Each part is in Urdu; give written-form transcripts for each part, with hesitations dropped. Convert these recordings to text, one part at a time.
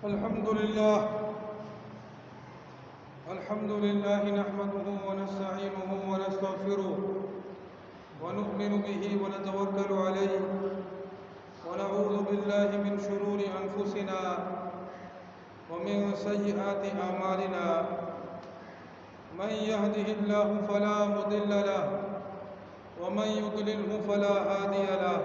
الحمد لله نحمده ونستعينه ونستغفره ونؤمن به ونتوكل عليه ونعوذ بالله من شرور أنفسنا ومن سيئات أعمالنا من يهده الله فلا مضل له ومن يضلله فلا هادي له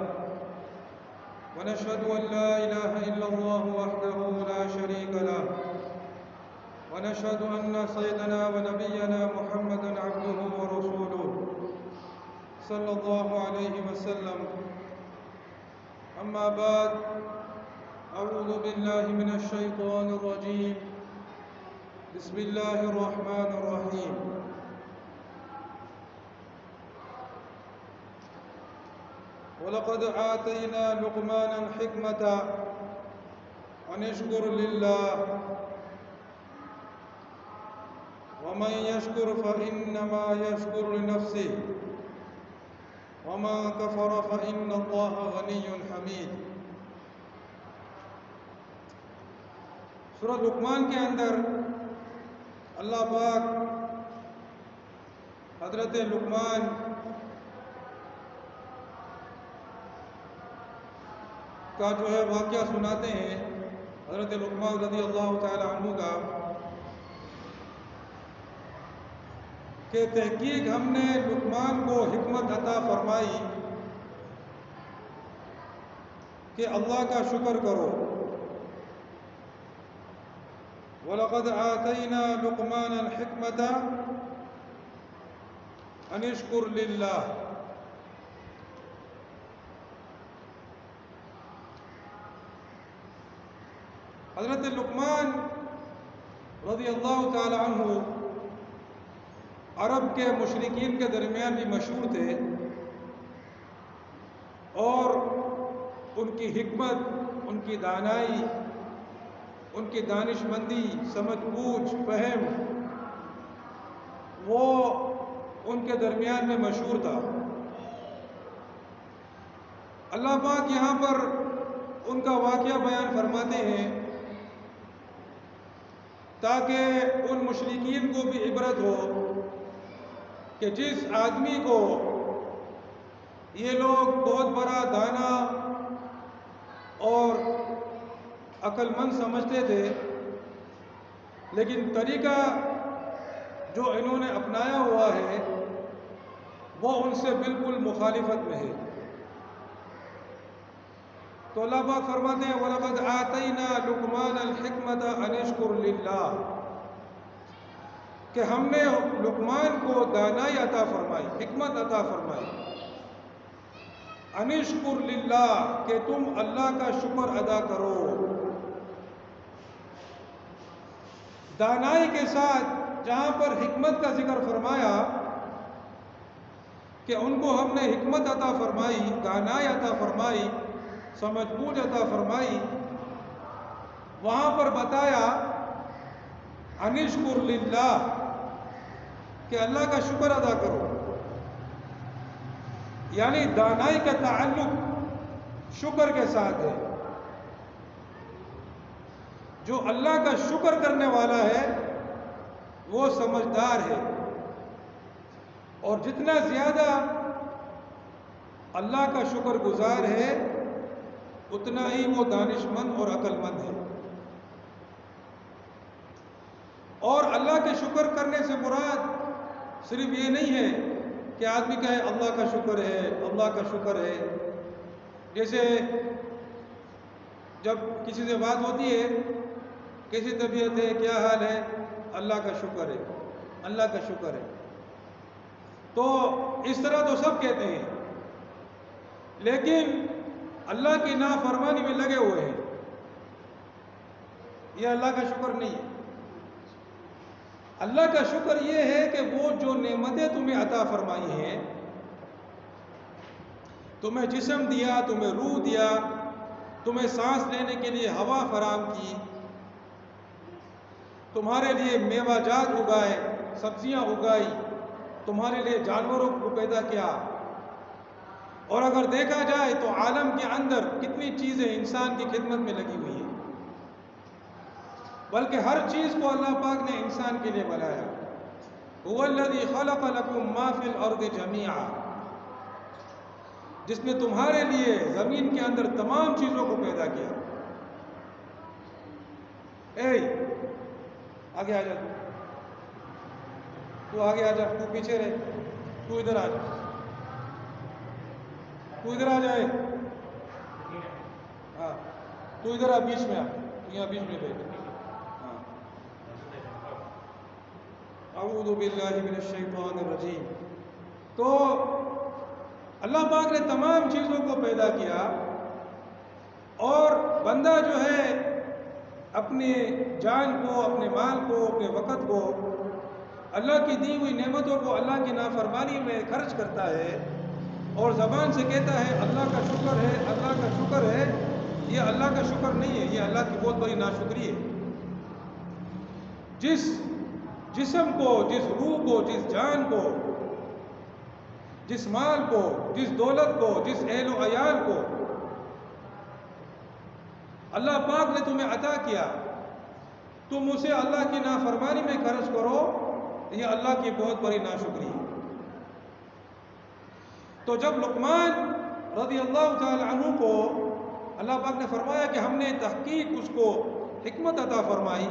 ونشهد أن لا إله إلا الله وحده لا شريك له ونشهد أن سيدنا ونبينا محمدا عبده ورسوله صلى الله عليه وسلم. أما بعد، أعوذ بالله من الشيطان الرجيم. بسم الله الرحمن الرحيم. وَلَقَدْ آتَيْنَا لُقْمَانَ الْحِكْمَةَ أَنِ اشْكُرْ لِلَّهِ وَمَنْ يَشْكُرْ فَإِنَّمَا يَشْكُرُ لِنَفْسِهِ وَمَنْ كَفَرَ فَإِنَّ اللَّهَ غَنِيٌّ حَمِيدٌ. سورۃ لقمان کے اندر اللہ پاک حضرت لقمان کا جو ہے واقعہ سناتے ہیں. حضرت لقمان رضی اللہ تعالی عنہ کا کہ تحقیق ہم نے لقمان کو حکمت عطا فرمائی کہ اللہ کا شکر کرو. وَلَقَدْ آتَيْنَا لُقْمَانَ الْحِكْمَةَ أَنِ اشْكُرْ لِلَّهِ. حضرت لقمان رضی اللہ تعالی عنہ عرب کے مشرکین کے درمیان بھی مشہور تھے اور ان کی حکمت، ان کی دانائی، ان کی دانش مندی، سمجھ بوجھ، فہم وہ ان کے درمیان میں مشہور تھا. اللہ پاک یہاں پر ان کا واقعہ بیان فرماتے ہیں تاکہ ان مشرکین کو بھی عبرت ہو کہ جس آدمی کو یہ لوگ بہت بڑا دانا اور عقل مند سمجھتے تھے، لیکن طریقہ جو انہوں نے اپنایا ہوا ہے وہ ان سے بالکل مخالفت میں ہے. تو اللہ پاک فرماتے ہیں وَلَقَدْ آتَيْنَا لُقْمَانَ الْحِكْمَةَ أَنِ اشْكُرْ لِلَّهِ کہ ہم نے لقمان کو دانائی عطا فرمائی، حکمت عطا فرمائی. أَنِ اشْكُرْ لِلَّهِ کہ تم اللہ کا شکر ادا کرو. دانائی کے ساتھ جہاں پر حکمت کا ذکر فرمایا کہ ان کو ہم نے حکمت عطا فرمائی، دانائی عطا فرمائی، سمجھ بوجھ عطا فرمائی، وہاں پر بتایا أَنِ اشْكُرْ لِلَّهِ کہ اللہ کا شکر ادا کرو. یعنی دانائی کا تعلق شکر کے ساتھ ہے. جو اللہ کا شکر کرنے والا ہے وہ سمجھدار ہے، اور جتنا زیادہ اللہ کا شکر گزار ہے اتنا ہی وہ دانش مند اور عقل مند ہے. اور اللہ کے شکر کرنے سے مراد صرف یہ نہیں ہے کہ آدمی کہے اللہ کا شکر ہے، اللہ کا شکر ہے. جیسے جب کسی سے بات ہوتی ہے، کیسی طبیعت ہے، کیا حال ہے، اللہ کا شکر ہے، اللہ کا شکر ہے. تو اس طرح تو سب کہتے ہیں، لیکن اللہ کی نافرمانی میں لگے ہوئے ہیں. یہ اللہ کا شکر نہیں ہے. اللہ کا شکر یہ ہے کہ وہ جو نعمتیں تمہیں عطا فرمائی ہیں، تمہیں جسم دیا، تمہیں روح دیا، تمہیں سانس لینے کے لیے ہوا فراہم کی، تمہارے لیے میوہ جات اگائے، سبزیاں اگائی، تمہارے لیے جانوروں کو پیدا کیا. اور اگر دیکھا جائے تو عالم کے اندر کتنی چیزیں انسان کی خدمت میں لگی ہوئی ہیں. بلکہ ہر چیز کو اللہ پاک نے انسان کے لیے بنایا. هو الذی خلق لکم ما فی الارض جمیعا، جس نے تمہارے لیے زمین کے اندر تمام چیزوں کو پیدا کیا. آگے آ جا، تو آگے آ جا، تو پیچھے رہے، تو ادھر آ جا، تو ادھر آ جائے. ہاں تو ادھر آ، بیچ میں آ، یہاں بیچ میں بیٹھ. ہاں اعوذ باللہ من الشیطان الرجیم. تو اللہ پاک نے تمام چیزوں کو پیدا کیا، اور بندہ جو ہے اپنے جان کو، اپنے مال کو، اپنے وقت کو، اللہ کی دی ہوئی نعمتوں کو اللہ کی نافرمانی میں خرچ کرتا ہے، اور زبان سے کہتا ہے اللہ کا شکر ہے، اللہ کا شکر ہے. یہ اللہ کا شکر نہیں ہے، یہ اللہ کی بہت بڑی ناشکری ہے. جس جسم کو، جس روح کو، جس جان کو، جس مال کو، جس دولت کو، جس اہل و عیال کو اللہ پاک نے تمہیں عطا کیا، تم اسے اللہ کی نافرمانی میں خرچ کرو، یہ اللہ کی بہت بڑی ناشکری ہے. تو جب لقمان رضی اللہ تعالی عنہ کو اللہ پاک نے فرمایا کہ ہم نے تحقیق اس کو حکمت عطا فرمائی،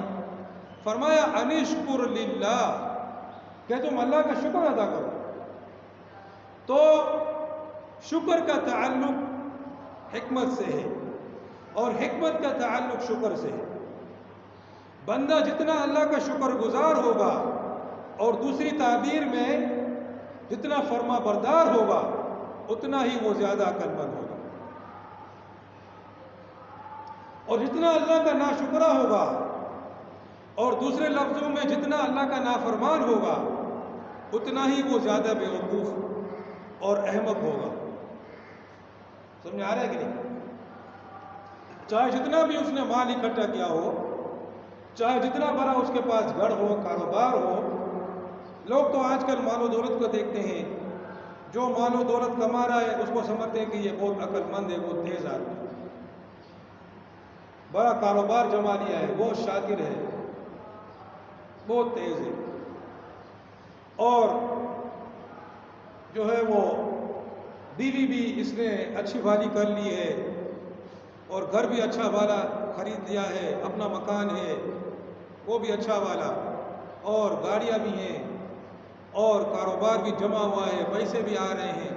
فرمایا انشکر للہ، کہ تم اللہ کا شکر ادا کرو. تو شکر کا تعلق حکمت سے ہے، اور حکمت کا تعلق شکر سے ہے. بندہ جتنا اللہ کا شکر گزار ہوگا، اور دوسری تعبیر میں جتنا فرما بردار ہوگا، اتنا ہی وہ زیادہ عقل مند ہوگا. اور جتنا اللہ کا ناشکرہ ہوگا، اور دوسرے لفظوں میں جتنا اللہ کا نافرمان ہوگا، اتنا ہی وہ زیادہ بیوقوف اور احمق ہوگا. سمجھ آ رہا ہے کہ نہیں؟ چاہے جتنا بھی اس نے مال اکٹھا کیا ہو، چاہے جتنا بڑا اس کے پاس گھر ہو، کاروبار ہو. لوگ تو آج کل مال و دولت کو دیکھتے ہیں، جو مال و دولت کما رہا ہے اس کو سمجھتے ہیں کہ یہ بہت عقل مند ہے، بہت تیز آدمی ہے، بڑا کاروبار جما لیا ہے، بہت شاکر ہے، بہت تیز ہے. اور جو ہے وہ بیوی بھی اس نے اچھی والی کر لی ہے، اور گھر بھی اچھا والا خرید لیا ہے، اپنا مکان ہے وہ بھی اچھا والا، اور گاڑیاں بھی ہیں، اور کاروبار بھی جمع ہوا ہے، پیسے بھی آ رہے ہیں.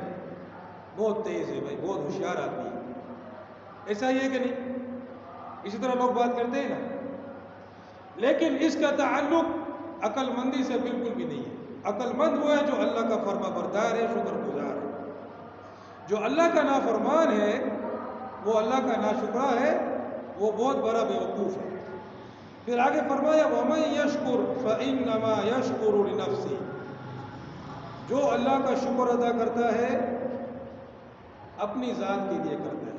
بہت تیز ہے بھائی، بہت ہوشیار آدمی ہے. ایسا ہی ہے کہ نہیں؟ اسی طرح لوگ بات کرتے ہیں نا. لیکن اس کا تعلق عقل مندی سے بالکل بھی نہیں ہے. عقل مند وہ ہے جو اللہ کا فرما بردار ہے، شکر گزار ہے. جو اللہ کا نافرمان ہے، وہ اللہ کا ناشکرہ ہے، وہ بہت بڑا بیوقوف ہے. پھر آگے فرمایا وَمَن يَشْكُرْ فَإِنَّمَا يَشْكُرُ لِنَفْسِهِ، جو اللہ کا شکر ادا کرتا ہے اپنی ذات کے لیے کرتا ہے.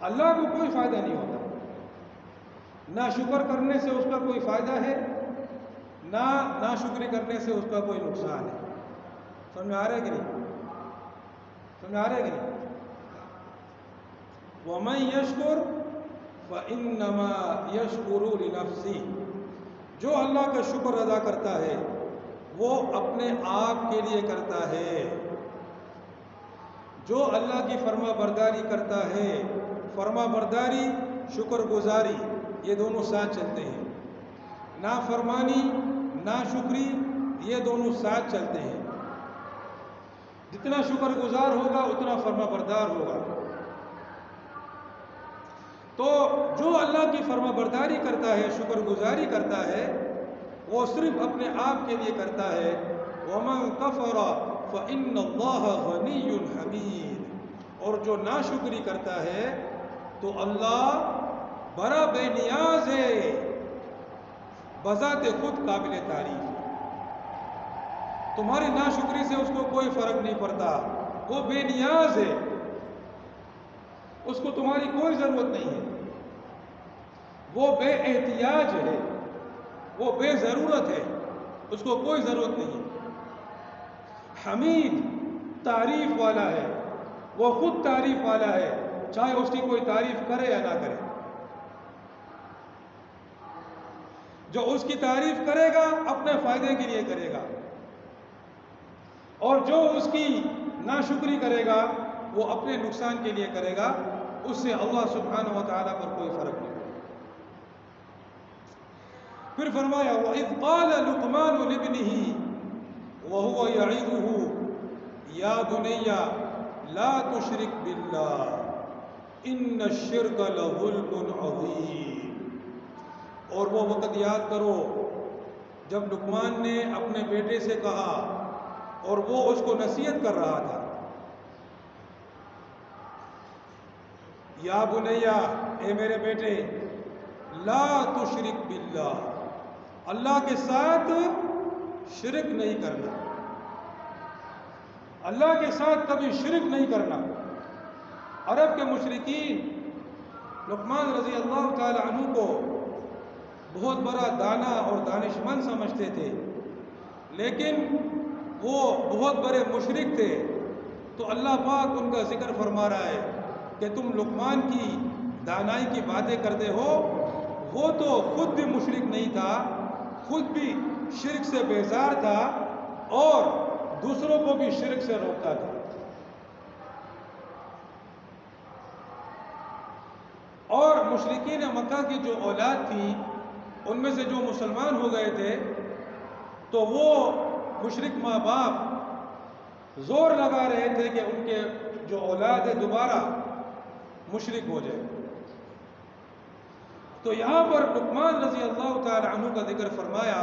اللہ کو کوئی فائدہ نہیں ہوتا. نہ شکر کرنے سے اس کا کوئی فائدہ ہے، نہ ناشکری کرنے سے اس کا کوئی نقصان ہے. سمجھ میں آ رہا ہے کہ نہیں؟ سمجھ میں آ رہا ہے کہ نہیں؟ وَمَن يَشْكُرْ فَإِنَّمَا يَشْكُرُ لِنَفْسِهِ، جو اللہ کا شکر ادا کرتا ہے وہ اپنے آپ کے لیے کرتا ہے. جو اللہ کی فرما برداری کرتا ہے، فرما برداری، شکر گزاری، یہ دونوں ساتھ چلتے ہیں. نافرمانی، ناشکری، یہ دونوں ساتھ چلتے ہیں. جتنا شکر گزار ہوگا اتنا فرما بردار ہوگا. تو جو اللہ کی فرما برداری کرتا ہے، شکر گزاری کرتا ہے، وہ صرف اپنے آپ کے لیے کرتا ہے. وَمَن كَفَرَ فَإِنَّ اللَّهَ غَنِيٌّ حَمِيدٌ، اور جو ناشکری کرتا ہے تو اللہ بڑا بے نیاز ہے، بذات خود قابل تعریف ہے. تمہاری ناشکری سے اس کو کوئی فرق نہیں پڑتا، وہ بے نیاز ہے، اس کو تمہاری کوئی ضرورت نہیں ہے. وہ بے احتیاج ہے، وہ بے ضرورت ہے، اس کو کوئی ضرورت نہیں ہے. حمید، تعریف والا ہے، وہ خود تعریف والا ہے، چاہے اس کی کوئی تعریف کرے یا نہ کرے. جو اس کی تعریف کرے گا اپنے فائدے کے لیے کرے گا، اور جو اس کی ناشکری کرے گا وہ اپنے نقصان کے لیے کرے گا، اس سے اللہ سبحانہ و تعالیٰ پر کوئی فرق نہیں۔ پھر فرمایا وَإِذْ قَالَ لُقْمَانُ لِابْنِهِ وَهُوَ يَعِظُهُ يَا بُنَيَّ لَا تُشْرِكْ بِاللَّهِ إِنَّ الشِّرْكَ لَظُلْمٌ عَظِيمٌ۔ اور وہ وقت یاد کرو جب لقمان نے اپنے بیٹے سے کہا اور وہ اس کو نصیحت کر رہا تھا، یا بنیا، اے میرے بیٹے، لا تشرک باللہ، اللہ کے ساتھ شرک نہیں کرنا، اللہ کے ساتھ کبھی شرک نہیں کرنا۔ عرب کے مشرکین لقمان رضی اللہ تعالی عنہ کو بہت بڑا دانا اور دانشمند سمجھتے تھے، لیکن وہ بہت بڑے مشرک تھے، تو اللہ پاک ان کا ذکر فرما رہا ہے کہ تم لقمان کی دانائی کی باتیں کرتے ہو، وہ تو خود بھی مشرک نہیں تھا، خود بھی شرک سے بیزار تھا اور دوسروں کو بھی شرک سے روکتا تھا۔ اور مشرکین مکہ کی جو اولاد تھی ان میں سے جو مسلمان ہو گئے تھے، تو وہ مشرک ماں باپ زور لگا رہے تھے کہ ان کے جو اولاد ہے دوبارہ مشرک ہو جائے۔ تو یہاں پر لقمان رضی اللہ تعالی عنہ کا ذکر فرمایا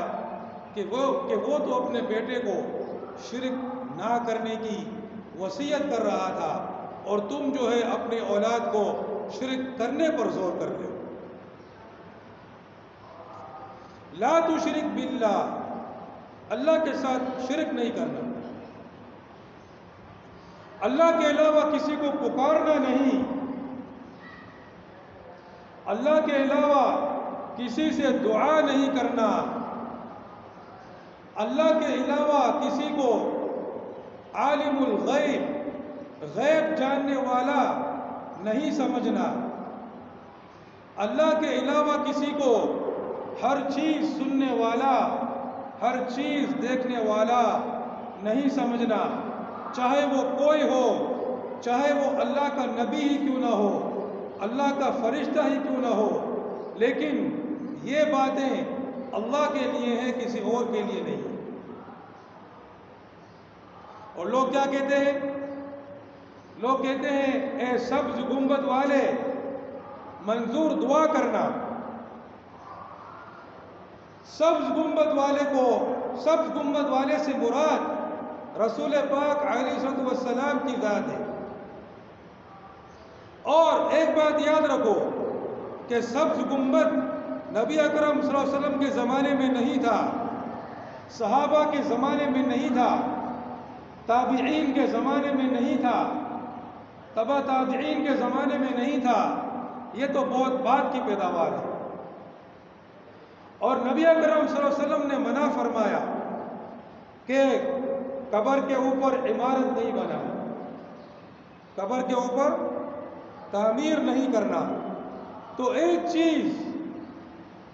کہ وہ تو اپنے بیٹے کو شرک نہ کرنے کی وصیت کر رہا تھا، اور تم جو ہے اپنے اولاد کو شرک کرنے پر زور کر رہے ہو۔ لا تشرک باللہ، اللہ کے ساتھ شرک نہیں کرنا، اللہ کے علاوہ کسی کو پکارنا نہیں، اللہ کے علاوہ کسی سے دعا نہیں کرنا، اللہ کے علاوہ کسی کو عالم الغیب، غیب جاننے والا نہیں سمجھنا، اللہ کے علاوہ کسی کو ہر چیز سننے والا، ہر چیز دیکھنے والا نہیں سمجھنا، چاہے وہ کوئی ہو، چاہے وہ اللہ کا نبی ہی کیوں نہ ہو، اللہ کا فرشتہ ہی کیوں نہ ہو، لیکن یہ باتیں اللہ کے لیے ہیں، کسی اور کے لیے نہیں۔ اور لوگ کیا کہتے ہیں؟ لوگ کہتے ہیں اے سبز گنبد والے، منظور دعا کرنا۔ سبز گنبد والے سے مراد رسول پاک علیہ السلام کی ذات ہے۔ اور ایک بات یاد رکھو کہ سبز گنبد نبی اکرم صلی اللہ علیہ وسلم کے زمانے میں نہیں تھا، صحابہ کے زمانے میں نہیں تھا، تابعین کے زمانے میں نہیں تھا، تبع تابعین کے زمانے میں نہیں تھا، یہ تو بہت بعد کی پیداوار ہے۔ اور نبی اکرم صلی اللہ علیہ وسلم نے منع فرمایا کہ قبر کے اوپر عمارت نہیں بنانا، قبر کے اوپر تعمیر نہیں کرنا۔ تو ایک چیز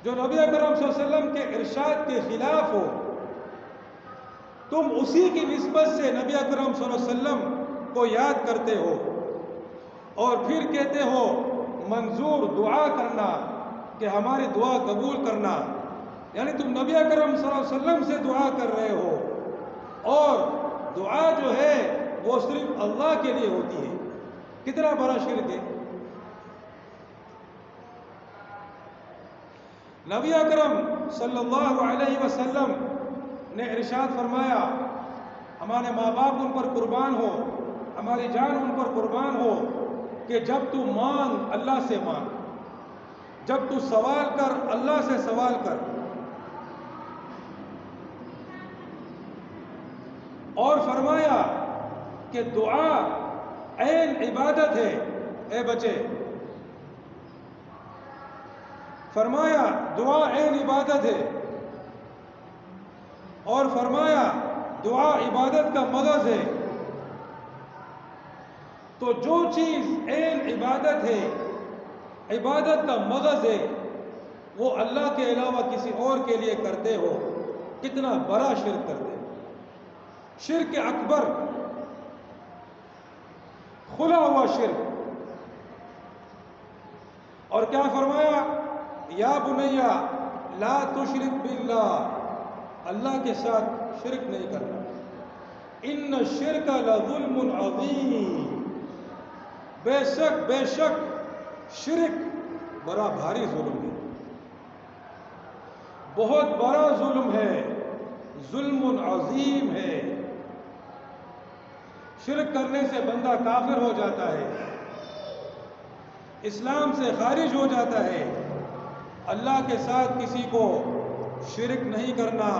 جو نبی اکرم صلی اللہ علیہ وسلم کے ارشاد کے خلاف ہو، تم اسی کی نسبت سے نبی اکرم صلی اللہ علیہ وسلم کو یاد کرتے ہو، اور پھر کہتے ہو منظور دعا کرنا، کہ ہماری دعا قبول کرنا، یعنی تم نبی اکرم صلی اللہ علیہ وسلم سے دعا کر رہے ہو، اور دعا جو ہے وہ صرف اللہ کے لیے ہوتی ہے۔ کتنا بڑا شرک ہے۔ نبی اکرم صلی اللہ علیہ وسلم نے ارشاد فرمایا، ہمارے ماں باپ ان پر قربان ہو، ہماری جان ان پر قربان ہو، کہ جب تو مانگ اللہ سے مانگ، جب تو سوال کر اللہ سے سوال کر۔ اور فرمایا کہ دعا عین عبادت ہے۔ اے بچے، فرمایا دعا عین عبادت ہے، اور فرمایا دعا عبادت کا مغز ہے۔ تو جو چیز عین عبادت ہے، عبادت کا مغز ہے، وہ اللہ کے علاوہ کسی اور کے لیے کرتے ہو، کتنا بڑا شرک کرتے ہو۔ شرک اکبر، کھلا ہوا شرک۔ اور کیا فرمایا؟ یا بنیا لا تشرک باللہ، اللہ کے ساتھ شرک نہیں کرنا۔ ان الشرک لظلم عظیم، بے شک شرک بڑا بھاری ظلم ہے، بہت بڑا ظلم ہے، ظلم عظیم ہے۔ شرک کرنے سے بندہ کافر ہو جاتا ہے، اسلام سے خارج ہو جاتا ہے۔ اللہ کے ساتھ کسی کو شرک نہیں کرنا،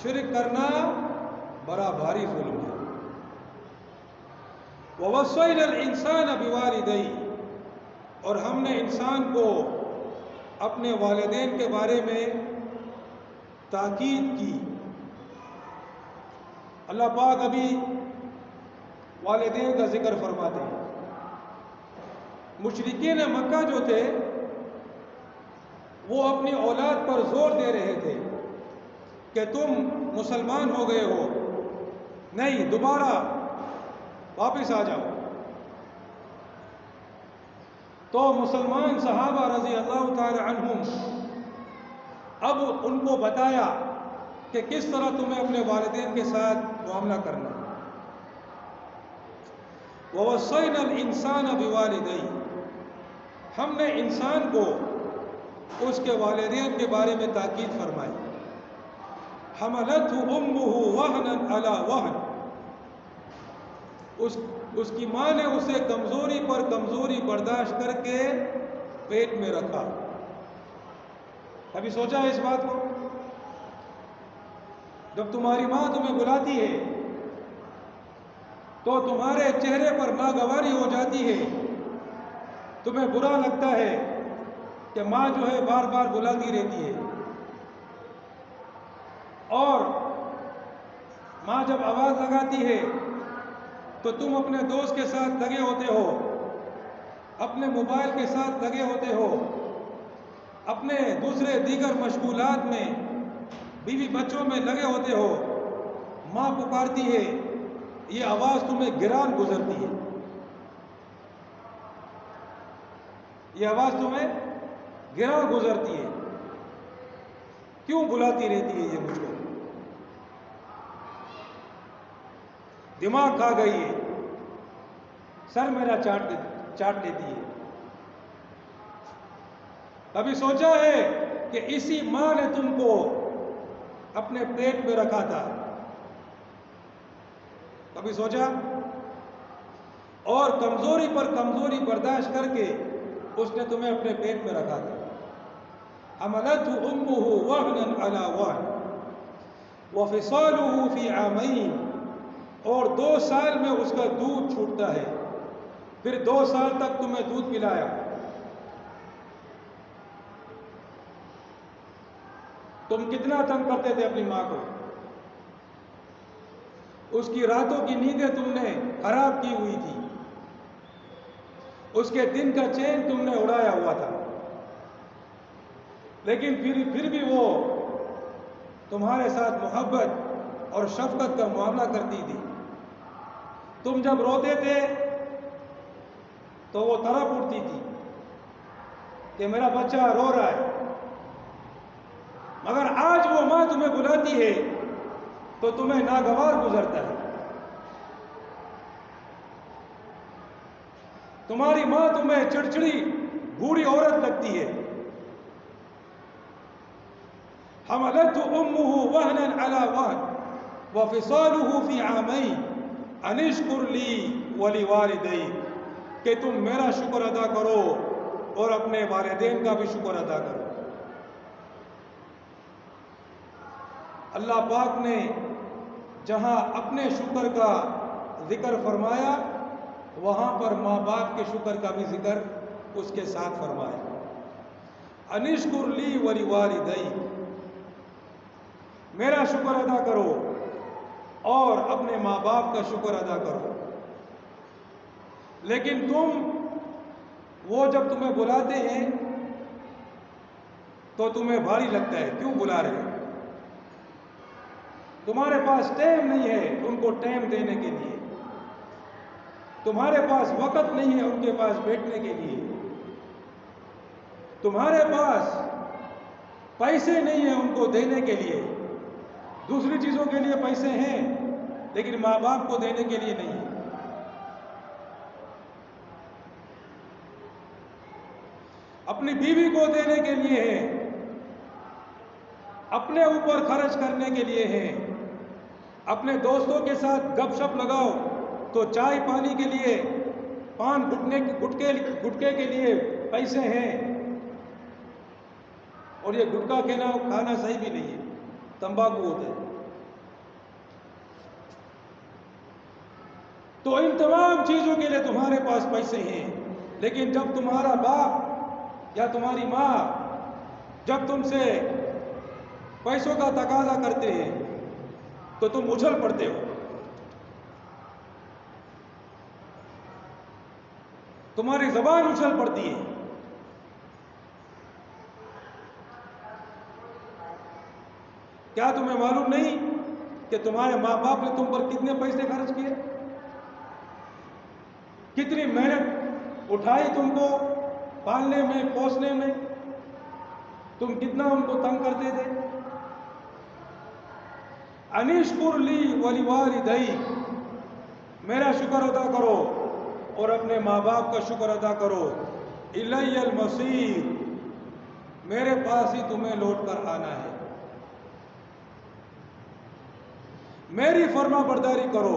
شرک کرنا بڑا بھاری ظلم ہے۔ وَوَصَّيْنَا الْإِنسَانَ بِوَالِدَيْهِ، اور ہم نے انسان کو اپنے والدین کے بارے میں تاکید کی۔ اللہ پاک ابھی والدین کا ذکر فرماتے ہیں۔ مشرکین مکہ جو تھے وہ اپنی اولاد پر زور دے رہے تھے کہ تم مسلمان ہو گئے ہو، نہیں، دوبارہ واپس آ جاؤ۔ تو مسلمان صحابہ رضی اللہ تعالی عنہم اب ان کو بتایا کہ کس طرح تمہیں اپنے والدین کے ساتھ معاملہ کرنا ہے۔ وَوَصَّيْنَا الْإِنسَانَ بِوَالِدَيْهِ، ہم نے انسان کو اس کے والدین کے بارے میں تاکید فرمائی۔ حَمَلَتْهُ أُمُّهُ وَهْنًا عَلَى وَهْنٍ، اس کی ماں نے اسے کمزوری پر کمزوری برداشت کر کے پیٹ میں رکھا۔ کبھی سوچا ہے اس بات کو؟ جب تمہاری ماں تمہیں بلاتی ہے تو تمہارے چہرے پر ناگواری ہو جاتی ہے، تمہیں برا لگتا ہے کہ ماں جو ہے بار بار بلاتی رہتی ہے، اور ماں جب آواز لگاتی ہے تو تم اپنے دوست کے ساتھ لگے ہوتے ہو، اپنے موبائل کے ساتھ لگے ہوتے ہو، اپنے دوسرے دیگر مشغولات میں بیوی بچوں میں لگے ہوتے ہو۔ ماں پکارتی ہے، یہ آواز تمہیں گران گزرتی ہے، یہ آواز تمہیں گران گزرتی ہے، کیوں بلاتی رہتی ہے یہ مجھ کو؟ دماغ کھا گئی ہے، سر میرا چاٹ لیتی ہے۔ کبھی سوچا ہے کہ اسی ماں نے تم کو اپنے پیٹ میں رکھا تھا؟ کبھی سوچا؟ اور کمزوری پر کمزوری برداشت کر کے اس نے تمہیں اپنے پیٹ میں رکھا تھا۔ حَمَلَتْهُ أُمُّهُ وَهْنًا عَلَى وَهْنٍ وَفِصَالُهُ فِي عَامَيْنِ، اور 2 سال میں اس کا دودھ چھوٹتا ہے، پھر 2 سال تک تمہیں دودھ پلایا۔ تم کتنا تنگ کرتے تھے اپنی ماں کو، اس کی راتوں کی نیندیں تم نے خراب کی ہوئی تھی، اس کے دن کا چین تم نے اڑایا ہوا تھا، لیکن پھر بھی وہ تمہارے ساتھ محبت اور شفقت کا معاملہ کرتی تھی۔ تم جب روتے تھے تو وہ تڑپ اٹھتی تھی کہ میرا بچہ رو رہا ہے، مگر آج وہ ماں تمہیں بلاتی ہے تو تمہیں ناگوار گزرتا ہے۔ تمہاری ماں تمہیں چڑچڑی بوڑھی عورت لگتی ہے۔ حَمَلَتْهُ أُمُّهُ وَهْنًا عَلَى وَهْنٍ وَفِصَالُهُ فِي عَامَيْنِ أَنِ اشْكُرْ لِي وَلِوَالِدَيْكَ، کہ تم میرا شکر ادا کرو اور اپنے والدین کا بھی شکر ادا کرو۔ اللہ پاک نے جہاں اپنے شکر کا ذکر فرمایا، وہاں پر ماں باپ کے شکر کا بھی ذکر اس کے ساتھ فرمایا۔ أَنِ اشْكُرْ لِي وَلِوَالِدَيْكَ، میرا شکر ادا کرو اور اپنے ماں باپ کا شکر ادا کرو۔ لیکن تم وہ جب تمہیں بلاتے ہیں تو تمہیں بھاری لگتا ہے، کیوں بلا رہے ہو؟ تمہارے پاس ٹائم نہیں ہے ان کو ٹائم دینے کے لیے، تمہارے پاس وقت نہیں ہے ان کے پاس بیٹھنے کے لیے، تمہارے پاس پیسے نہیں ہیں ان کو دینے کے لیے، دوسری چیزوں کے لیے پیسے ہیں لیکن ماں باپ کو دینے کے لیے نہیں. اپنی بیوی کو دینے کے لیے ہے، اپنے اوپر خرچ کرنے کے لیے ہے، اپنے دوستوں کے ساتھ گپ شپ لگاؤ تو چائے پانی کے لیے، پان گٹکے کے لیے پیسے ہیں. اور یہ گٹکا کھانا صحیح بھی نہیں ہے، تمباکو ہوتا ہے. تو ان تمام چیزوں کے لیے تمہارے پاس پیسے ہیں، لیکن جب تمہارا باپ یا تمہاری ماں جب تم سے پیسوں کا تقاضا کرتے ہیں تو تم اچھل پڑتے ہو، تمہاری زبان اچھل پڑتی ہے. کیا تمہیں معلوم نہیں کہ تمہارے ماں باپ نے تم پر کتنے پیسے خرچ کیے، کتنی محنت اٹھائی تم کو پالنے میں پوسنے میں، تم کتنا ان کو تنگ کرتے تھے. انشکر لی ولیوالدی، میرا شکر ادا کرو اور اپنے ماں باپ کا شکر ادا کرو. الی المصیر، میرے پاس ہی تمہیں لوٹ کر آنا ہے. میری فرما برداری کرو،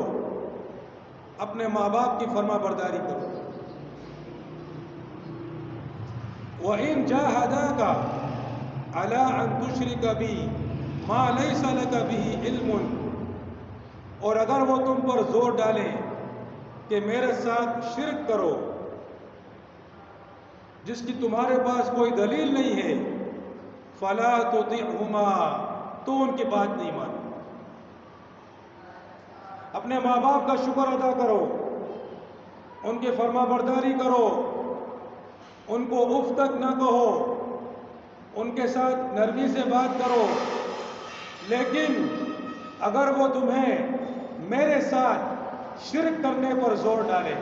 اپنے ماں باپ کی فرما برداری کرو. وَإِن جَاهَدَاكَ عَلَىٰ أَن تُشْرِكَ بِي مَا لَيْسَ لَكَ بِهِ عِلْمٌ، اور اگر وہ تم پر زور ڈالیں کہ میرے ساتھ شرک کرو جس کی تمہارے پاس کوئی دلیل نہیں ہے، فَلَا تُطِعْهُمَا، تو ان کی بات نہیں مانو. اپنے ماں باپ کا شکر ادا کرو، ان کی فرما برداری کرو، ان کو اف تک نہ کہو، ان کے ساتھ نرمی سے بات کرو. لیکن اگر وہ تمہیں میرے ساتھ شرک کرنے پر زور ڈالے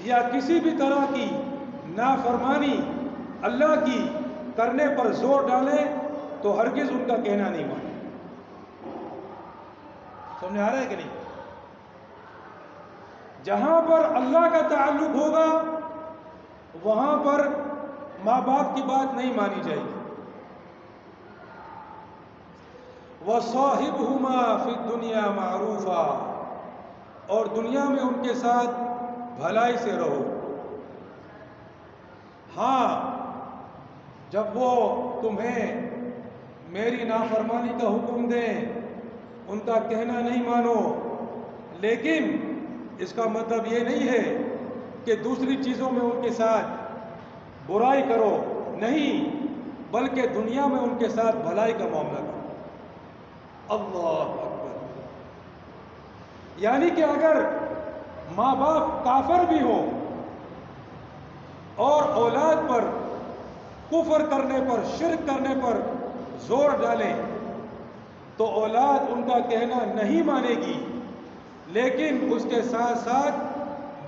یا کسی بھی طرح کی نافرمانی اللہ کی کرنے پر زور ڈالے تو ہرگز ان کا کہنا نہیں مانے. سمجھ آ رہا ہے کہ نہیں؟ جہاں پر اللہ کا تعلق ہوگا وہاں پر ماں باپ کی بات نہیں مانی جائے گی. وَصَاحِبْهُمَا فِي الدُّنْيَا مَعْرُوفًا، اور دنیا میں ان کے ساتھ بھلائی سے رہو. ہاں، جب وہ تمہیں میری نافرمانی کا حکم دیں ان کا کہنا نہیں مانو، لیکن اس کا مطلب یہ نہیں ہے کہ دوسری چیزوں میں ان کے ساتھ برائی کرو، نہیں، بلکہ دنیا میں ان کے ساتھ بھلائی کا معاملہ کرو. اللہ اکبر. یعنی کہ اگر ماں باپ کافر بھی ہوں اور اولاد پر کفر کرنے پر، شرک کرنے پر زور ڈالیں تو اولاد ان کا کہنا نہیں مانے گی، لیکن اس کے ساتھ ساتھ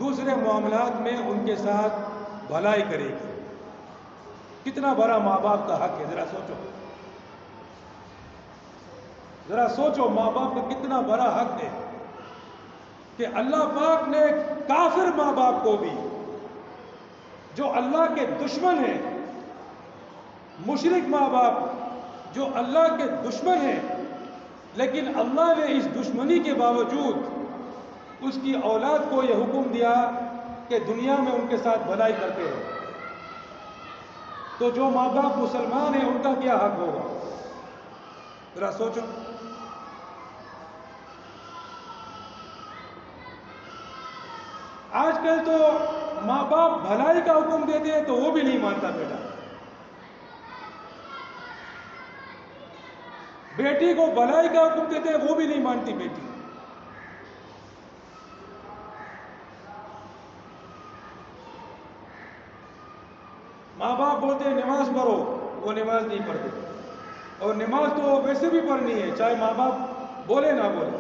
دوسرے معاملات میں ان کے ساتھ بھلائی کرے گی. کتنا بڑا ماں باپ کا حق ہے، ذرا سوچو، ذرا سوچو ماں باپ کا کتنا بڑا حق ہے کہ اللہ پاک نے کافر ماں باپ کو بھی، جو اللہ کے دشمن ہیں، مشرک ماں باپ جو اللہ کے دشمن ہیں، لیکن اللہ نے اس دشمنی کے باوجود اس کی اولاد کو یہ حکم دیا کہ دنیا میں ان کے ساتھ بھلائی کرتے رہو. تو جو ماں باپ مسلمان ہیں ان کا کیا حق ہوگا؟ ذرا سوچو. آج کل تو ماں باپ بھلائی کا حکم دیتے ہیں تو وہ بھی نہیں مانتا بیٹا. بیٹی کو بھلائی کا حکم دیتے ہیں وہ بھی نہیں مانتی بیٹی. ماں باپ بولتے ہیں نماز پڑھو، وہ نماز نہیں پڑھتے. اور نماز تو ویسے بھی پڑھنی ہے چاہے ماں باپ بولے نہ بولے.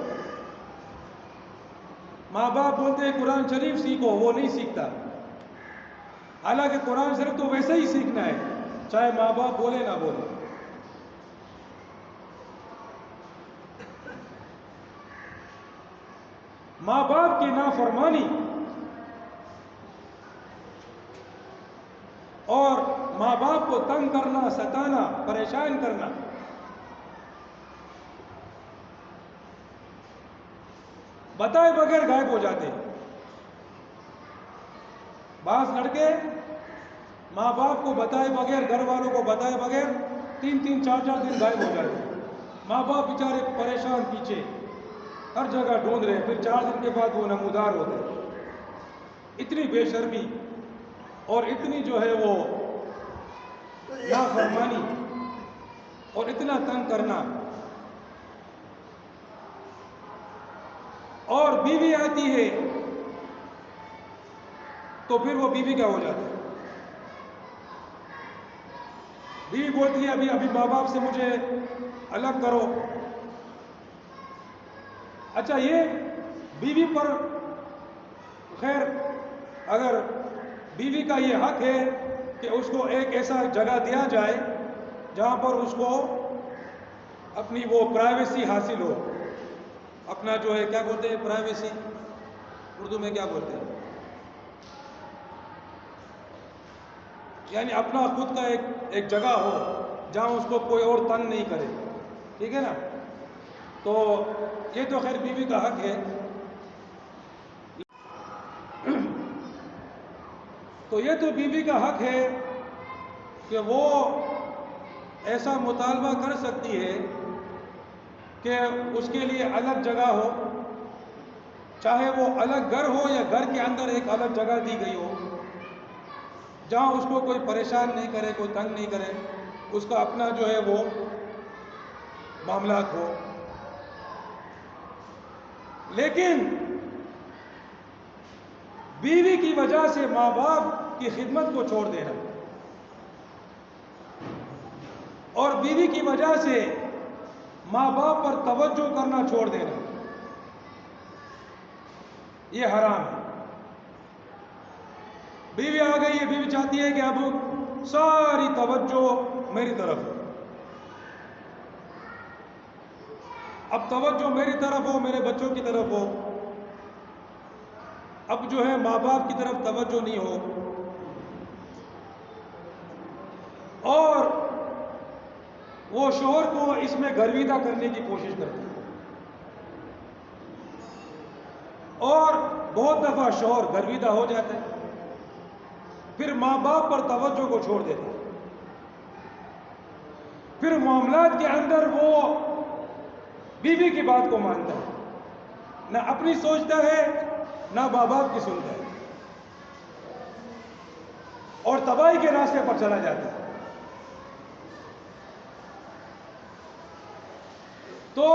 ماں باپ بولتے ہیں قرآن شریف سیکھو، وہ نہیں سیکھتا. حالانکہ قرآن شریف تو ویسے ہی سیکھنا ہے چاہے ماں باپ بولے نہ بولے. ماں باپ کی نافرمانی اور ماں باپ کو تنگ کرنا، ستانا، پریشان کرنا، بتائے بغیر غائب ہو جاتے. بعض لڑکے ماں باپ کو بتائے بغیر، گھر والوں کو بتائے بغیر 3-3 4-4 دن غائب ہو جاتے. ماں باپ بیچارے پریشان پیچھے ہر جگہ ڈھونڈ رہے، پھر 4 دن کے بعد وہ نمودار ہوتے. اتنی بے شرمی اور اتنی جو ہے وہ نافرمانی اور اتنا تنگ کرنا. اور بیوی آتی ہے تو پھر وہ بیوی کیا ہو جاتی ہے؟ بیوی بولتی ہے ابھی ماں باپ سے مجھے الگ کرو. اچھا، یہ بیوی پر خیر اگر بیوی کا یہ حق ہے کہ اس کو ایک ایسا جگہ دیا جائے جہاں پر اس کو اپنی وہ پرائیویسی حاصل ہو. اپنا جو ہے کیا بولتے ہیں پرائیویسی، اردو میں کیا بولتے ہیں، یعنی اپنا خود کا ایک جگہ ہو جہاں اس کو کوئی اور تنگ نہیں کرے. ٹھیک ہے نا؟ تو یہ تو خیر بیوی کا حق ہے. تو یہ تو بیوی کا حق ہے کہ وہ ایسا مطالبہ کر سکتی ہے کہ اس کے لیے الگ جگہ ہو، چاہے وہ الگ گھر ہو یا گھر کے اندر ایک الگ جگہ دی گئی ہو جہاں اس کو کوئی پریشان نہیں کرے، کوئی تنگ نہیں کرے، اس کا اپنا جو ہے وہ معاملات ہو. لیکن بیوی کی وجہ سے ماں باپ کی خدمت کو چھوڑ دینا اور بیوی کی وجہ سے ماں باپ پر توجہ کرنا چھوڑ دینا، یہ حرام ہے. بیوی آ گئی ہے، بیوی چاہتی ہے کہ اب ساری توجہ میری طرف ہو، اب توجہ میری طرف ہو، میرے بچوں کی طرف ہو. اب جو ہے ماں باپ کی طرف توجہ نہیں ہو. اور وہ شوہر کو اس میں گرویدہ کرنے کی کوشش کرتی ہے. اور بہت دفعہ شوہر گرویدہ ہو جاتا ہے، پھر ماں باپ پر توجہ کو چھوڑ دیتا ہے. پھر معاملات کے اندر وہ بیوی کی بات کو مانتا ہے، نہ اپنی سوچتا ہے نہ ماں باپ کی سنتا ہے، اور تباہی کے راستے پر چلا جاتا ہے. تو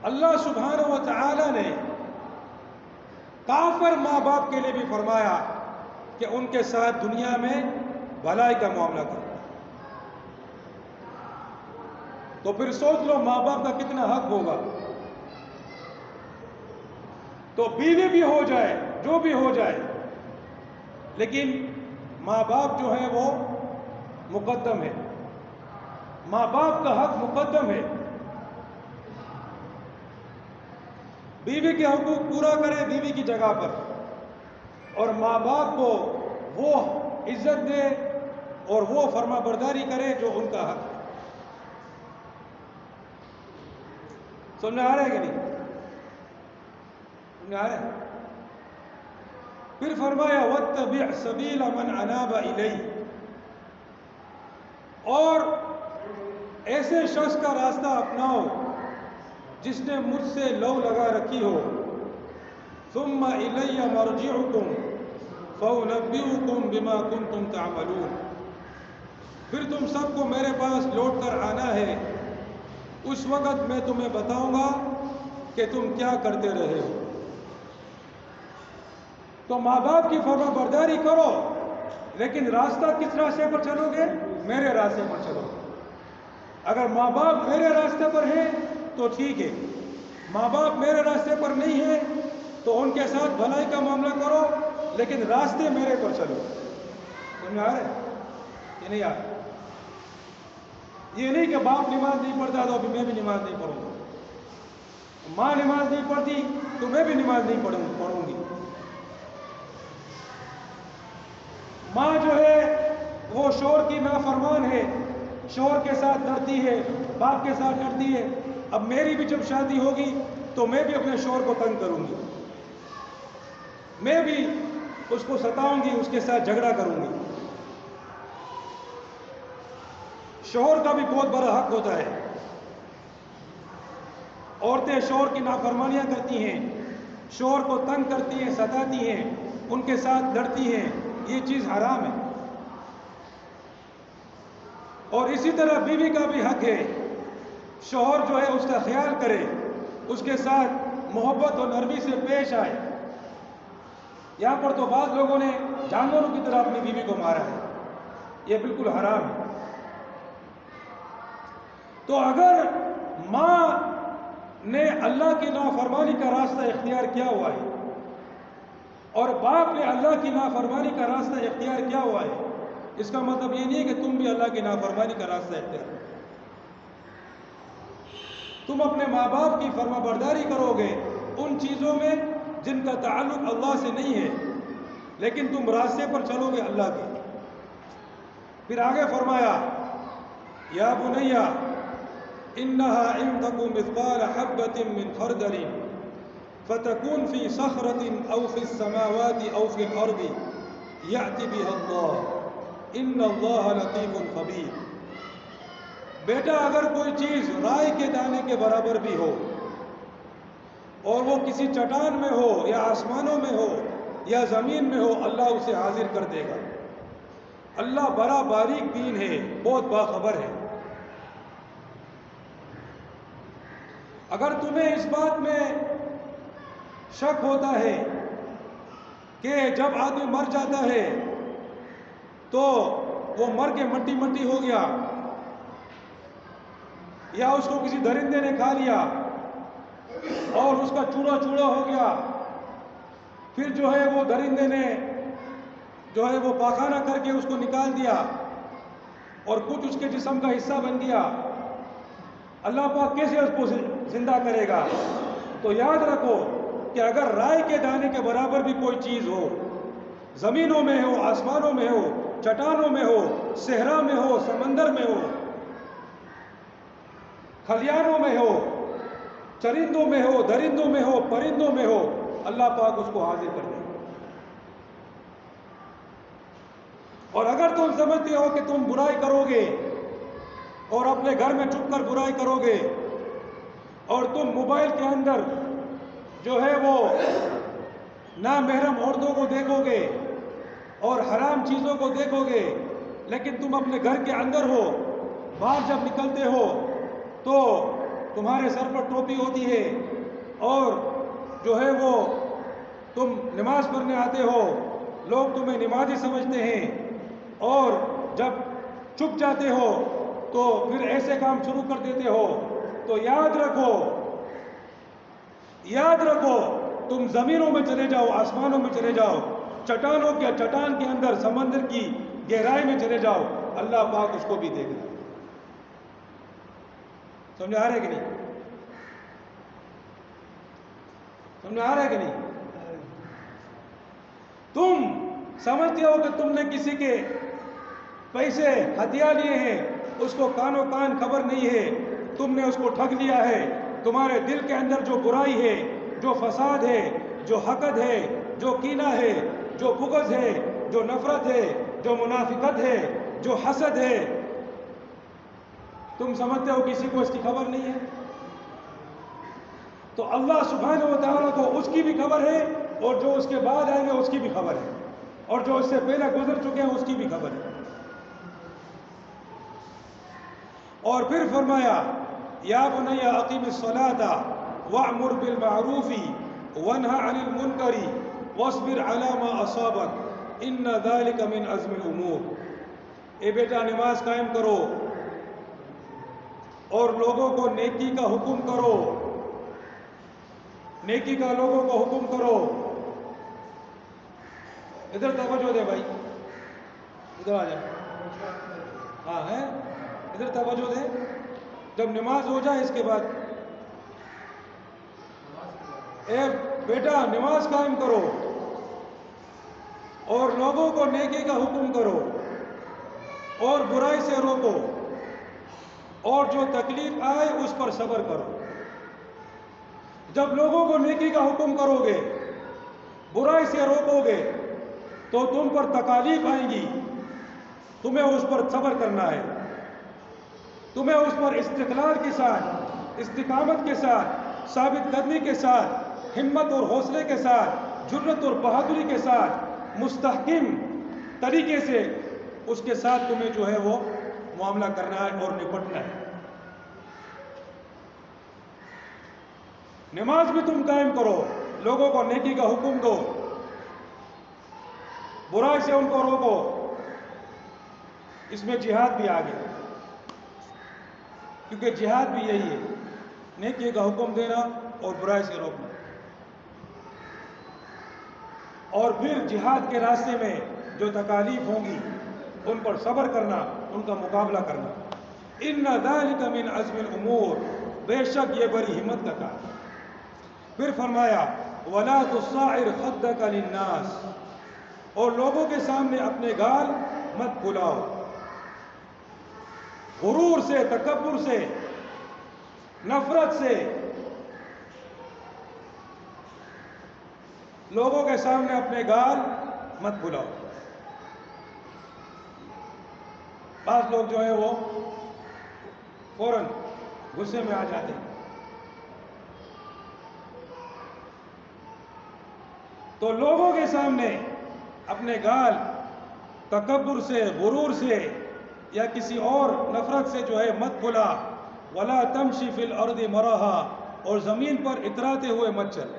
اللہ سبحانہ و تعالی نے کافر ماں باپ کے لیے بھی فرمایا کہ ان کے ساتھ دنیا میں بھلائی کا معاملہ کرو. تو پھر سوچ لو ماں باپ کا کتنا حق ہوگا. تو بیوی بھی ہو جائے، جو بھی ہو جائے، لیکن ماں باپ جو ہے وہ مقدم ہے، ماں باپ کا حق مقدم ہے. بیوی کے حقوق پورا کرے بیوی کی جگہ پر، اور ماں باپ کو وہ عزت دے اور وہ فرما برداری کرے جو ان کا حق ہے. سمجھ آ رہا ہے کہ نہیں؟ سمجھ آ رہا ہے؟ پھر فرمایا وَاتَّبِعْ سَبِيلَ مَنْ أَنَابَ إِلَيْهِ، اور ایسے شخص کا راستہ اپناؤ جس نے مجھ سے لو لگا رکھی ہو. ثُمَّ إِلَيَّ مَرْجِعُكُمْ فَأُنَبِّئُكُمْ بِمَا كُنْتُمْ تَعْمَلُونَ، پھر تم سب کو میرے پاس لوٹ کر آنا ہے، اس وقت میں تمہیں بتاؤں گا کہ تم کیا کرتے رہے ہو. تو ماں باپ کی فرما برداری کرو، لیکن راستہ کس راستے پر چلو گے؟ میرے راستے پر چلو گے۔ اگر ماں باپ میرے راستے پر ہیں تو ٹھیک ہے، ماں باپ میرے راستے پر نہیں ہیں تو ان کے ساتھ بھلائی کا معاملہ کرو، لیکن راستے میرے پر چلو۔ سمجھ میں آ رہا ہے یہ نہیں آ رہا؟ یہ نہیں کہ باپ نماز نہیں پڑھتا تو ابھی میں بھی نماز نہیں پڑھوں گا، ماں نماز نہیں پڑھتی تو میں بھی نماز نہیں پڑھوں گی۔ ماں جو ہے وہ شوہر کی نافرمان ہے، شوہر کے ساتھ لڑتی ہے، باپ کے ساتھ لڑتی ہے، اب میری بھی جب شادی ہوگی تو میں بھی اپنے شوہر کو تنگ کروں گی، میں بھی اس کو ستاؤں گی، اس کے ساتھ جھگڑا کروں گی۔ شوہر کا بھی بہت بڑا حق ہوتا ہے۔ عورتیں شوہر کی نافرمانیاں کرتی ہیں، شوہر کو تنگ کرتی ہیں، ستاتی ہیں، ان کے ساتھ لڑتی ہیں، یہ چیز حرام ہے۔ اور اسی طرح بیوی کا بھی حق ہے، شوہر جو ہے اس کا خیال کرے، اس کے ساتھ محبت اور نرمی سے پیش آئے۔ یہاں پر تو بعض لوگوں نے جانوروں کی طرح اپنی بیوی کو مارا ہے، یہ بالکل حرام ہے۔ تو اگر ماں نے اللہ کی نافرمانی کا راستہ اختیار کیا ہوا ہے اور باپ نے اللہ کی نافرمانی کا راستہ اختیار کیا ہوا ہے، اس کا مطلب یہ نہیں ہے کہ تم بھی اللہ کی نافرمانی کا راستہ اختیار کرو۔ تم اپنے ماں باپ کی فرما برداری کرو گے ان چیزوں میں جن کا تعلق اللہ سے نہیں ہے، لیکن تم راستے پر چلو گے اللہ کے۔ پھر آگے فرمایا یا بنیا انہا ان تک مثقال حبۃ من خردل فتکون فی صخرۃ او فی السماوات او فی الارض یأتی بها اللہ ان اللہ لطیف خبیر۔ بیٹا اگر کوئی چیز رائے کے دانے کے برابر بھی ہو اور وہ کسی چٹان میں ہو یا آسمانوں میں ہو یا زمین میں ہو، اللہ اسے حاضر کر دے گا۔ اللہ بڑا باریک بین ہے، بہت باخبر ہے۔ اگر تمہیں اس بات میں شک ہوتا ہے کہ جب آدمی مر جاتا ہے تو وہ مر کے مٹی مٹی ہو گیا، یا اس کو کسی درندے نے کھا لیا اور اس کا چوڑا چوڑا ہو گیا، پھر جو ہے وہ درندے نے جو ہے وہ پاخانہ کر کے اس کو نکال دیا اور کچھ اس کے جسم کا حصہ بن گیا، اللہ پاک کیسے اس کو زندہ کرے گا؟ تو یاد رکھو کہ اگر رائے کے دانے کے برابر بھی کوئی چیز ہو، زمینوں میں ہو، آسمانوں میں ہو، چٹانوں میں ہو، صحرا میں ہو، سمندر میں ہو، کھلیانوں میں ہو، چرندوں میں ہو، درندوں میں ہو، پرندوں میں ہو، اللہ پاک اس کو حاضر کر دے گا۔ اور اگر تم سمجھتے ہو کہ تم برائی کرو گے اور اپنے گھر میں چھپ کر برائی کرو گے اور تم موبائل کے اندر جو ہے وہ نامحرم عورتوں کو دیکھو گے اور حرام چیزوں کو دیکھو گے، لیکن تم اپنے گھر کے اندر ہو، باہر جب نکلتے ہو تو تمہارے سر پر ٹوپی ہوتی ہے اور جو ہے وہ تم نماز پڑھنے آتے ہو، لوگ تمہیں نمازی سمجھتے ہیں، اور جب چھپ جاتے ہو تو پھر ایسے کام شروع کر دیتے ہو، تو یاد رکھو تم زمینوں میں چلے جاؤ، آسمانوں میں چلے جاؤ، چٹانوں کے چٹان کے اندر، سمندر کی گہرائی میں چلے جاؤ، اللہ پاک اس کو بھی دیکھ لے۔ سمجھ آ رہا ہے کہ نہیں؟ سمجھ آ رہا ہے کہ نہیں؟ تم سمجھتے ہو کہ تم نے کسی کے پیسے ہتھیار لیے ہیں، اس کو کانوں کان خبر نہیں ہے، تم نے اس کو ٹھگ لیا ہے، تمہارے دل کے اندر جو برائی ہے، جو فساد ہے، جو حقد ہے، جو کینہ ہے، جو بغض ہے، جو نفرت ہے، جو منافقت ہے، جو حسد ہے، تم سمجھتے ہو کسی کو اس کی خبر نہیں ہے؟ تو اللہ سبحانہ و تعالیٰ کو اس کی بھی خبر ہے، اور جو اس کے بعد آئیں گے اس کی بھی خبر ہے، اور جو اس سے پہلے گزر چکے ہیں اس کی بھی خبر ہے۔ اور پھر فرمایا یا بنی اقیم الصلاۃ وامر بالمعروف وانہا عن المنکر واصبر علی ما اصابک ان ذالک من عزم الامور، اے بیٹا نماز قائم کرو اور لوگوں کو نیکی کا حکم کرو، نیکی کا لوگوں کو حکم کرو۔ ادھر توجہ دے بھائی، ادھر آ جائے، ہاں ہے، ادھر توجہ دے۔ جب نماز ہو جائے اس کے بعد اے بیٹا نماز قائم کرو اور لوگوں کو نیکی کا حکم کرو اور برائی سے روکو، اور جو تکلیف آئے اس پر صبر کرو۔ جب لوگوں کو نیکی کا حکم کرو گے، برائی سے روکو گے، تو تم پر تکالیف آئیں گی، تمہیں اس پر صبر کرنا ہے، تمہیں اس پر استقلال کے ساتھ، استقامت کے ساتھ، ثابت قدمی کے ساتھ، ہمت اور حوصلے کے ساتھ، جرأت اور بہادری کے ساتھ، مستحکم طریقے سے اس کے ساتھ تمہیں جو ہے وہ معاملہ کرنا ہے اور نپٹنا ہے۔ نماز بھی تم قائم کرو، لوگوں کو نیکی کا حکم دو، برائی سے ان کو روکو۔ اس میں جہاد بھی آ گیا، کیونکہ جہاد بھی یہی ہے، نیکی کا حکم دینا اور برائی سے روکنا، اور پھر جہاد کے راستے میں جو تکالیف ہوں گی ان پر صبر کرنا، ان کا مقابلہ کرنا۔ ان ذالک من عزم الامور، بے شک یہ بڑی ہمت کا کام۔ پھر فرمایا ولا تصاعر خدک للناس، اور لوگوں کے سامنے اپنے گال مت پھلاؤ، غرور سے، تکبر سے، نفرت سے لوگوں کے سامنے اپنے گال مت پھلاؤ۔ بعض لوگ جو ہے وہ فوراً غصے میں آ جاتے ہیں، تو لوگوں کے سامنے اپنے گال تکبر سے، غرور سے یا کسی اور نفرت سے جو ہے مت پھلا۔ ولا تمشی فی الارض مرحا، اور زمین پر اتراتے ہوئے مت چل،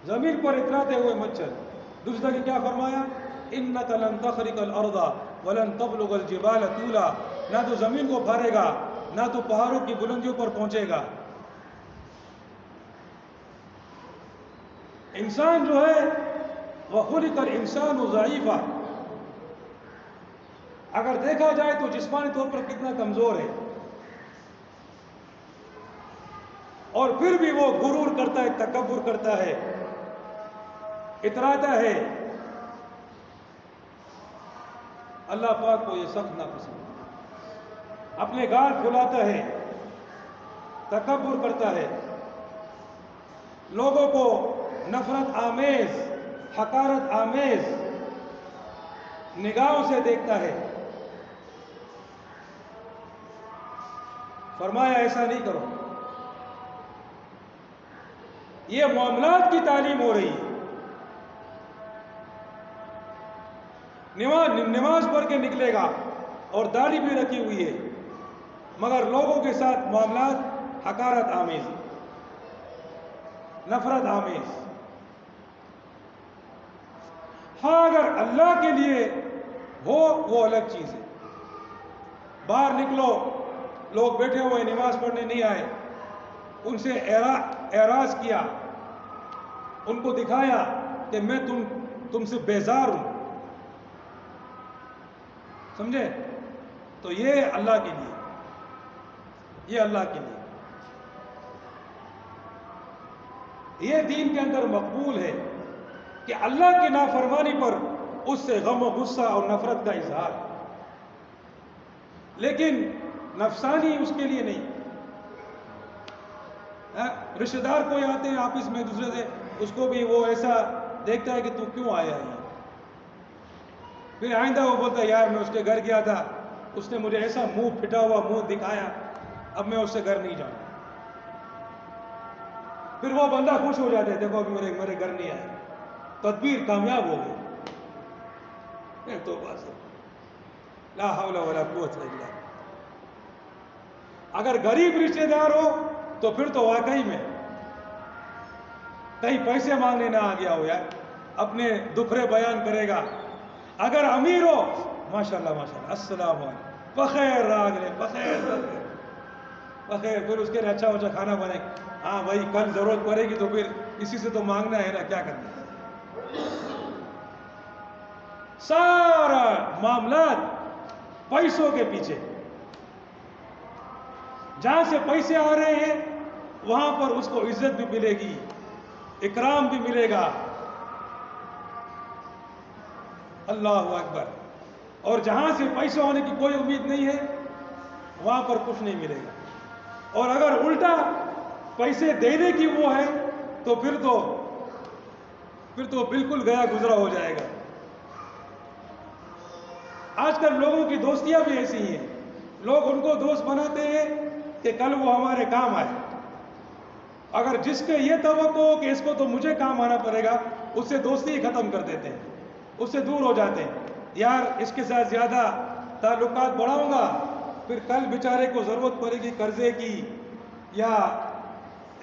زمین پر اتراتے ہوئے مت چل۔ دوسرا کہ کیا فرمایا؟ انک لن تخرق الارض ولن تبلغ الجبال طولا، نہ تو زمین کو پھاڑے گا، نہ تو پہاڑوں کی بلندیوں پر پہنچے گا۔ انسان جو ہے وَخُلِقَ الْإِنسَانُ ضَعِيفًا، اگر دیکھا جائے تو جسمانی طور پر کتنا کمزور ہے، اور پھر بھی وہ غرور کرتا ہے، تکبر کرتا ہے، اتراتا ہے۔ اللہ پاک کو یہ سخت ناپسند ہے، اپنے گال پھلاتا ہے، تکبر کرتا ہے، لوگوں کو نفرت آمیز، حقارت آمیز نگاہوں سے دیکھتا ہے۔ فرمایا ایسا نہیں کرو۔ یہ معاملات کی تعلیم ہو رہی ہے۔ نماز پڑھ کے نکلے گا اور داڑھی بھی رکھی ہوئی ہے، مگر لوگوں کے ساتھ معاملات حقارت آمیز، نفرت آمیز۔ ہاں اگر اللہ کے لیے ہو وہ الگ چیز ہے۔ باہر نکلو، لوگ بیٹھے ہوئے نماز پڑھنے نہیں آئے، ان سے اعراض کیا، ان کو دکھایا کہ میں تم سے بیزار ہوں، سمجھے؟ تو یہ اللہ کے لیے، یہ اللہ کے لیے، یہ دین کے اندر مقبول ہے کہ اللہ کی نافرمانی پر اس سے غم و غصہ اور نفرت کا اظہار، لیکن نفسانی اس کے لیے نہیں۔ رشتہ دار کوئی آتے ہیں آپس میں دوسرے سے، اس کو بھی وہ ایسا دیکھتا ہے کہ تو کیوں آیا ہے، پھر آئندہ وہ بولتا ہے یار میں اس کے گھر گیا تھا، اس نے مجھے ایسا منہ پھٹا ہوا منہ دکھایا، اب میں اس سے گھر نہیں جاؤں۔ پھر وہ بندہ خوش ہو جاتا ہے، دیکھو ابھی میرے گھر نہیں آیا، تدبیر کامیاب ہو گئی۔ تو بس لا حول ولا قوت الا باللہ۔ اگر غریب رشتہ دار ہو تو پھر تو واقعی میں کہیں پیسے مانگنے نہ آ گیا ہو یار، اپنے دکھرے بیان کرے گا. اگر امیر ہو ماشاءاللہ ماشاءاللہ السلام علیکم بخیر راگلے بخیر پھر اس کے لیے اچھا اچھا کھانا بنے. ہاں بھائی کل ضرورت پڑے گی تو پھر اسی سے تو مانگنا ہے نا, کیا کرنا ہے. سارا معاملات پیسوں کے پیچھے. جہاں سے پیسے آ رہے ہیں وہاں پر اس کو عزت بھی ملے گی, اکرام بھی ملے گا. اللہ اکبر. اور جہاں سے پیسے ہونے کی کوئی امید نہیں ہے وہاں پر کچھ نہیں ملے گا. اور اگر الٹا پیسے دینے کی وہ ہے تو پھر تو بالکل گیا گزرا ہو جائے گا. آج کل لوگوں کی دوستیاں بھی ایسی ہیں, لوگ ان کو دوست بناتے ہیں کہ کل وہ ہمارے کام آئے. اگر جس کے یہ توقع ہو کہ اس کو تو مجھے کام آنا پڑے گا, اس سے دوستی ہی ختم کر دیتے ہیں, اس سے دور ہو جاتے ہیں. یار اس کے ساتھ زیادہ تعلقات بڑھاؤں گا, پھر کل بیچارے کو ضرورت پڑے گی قرضے کی یا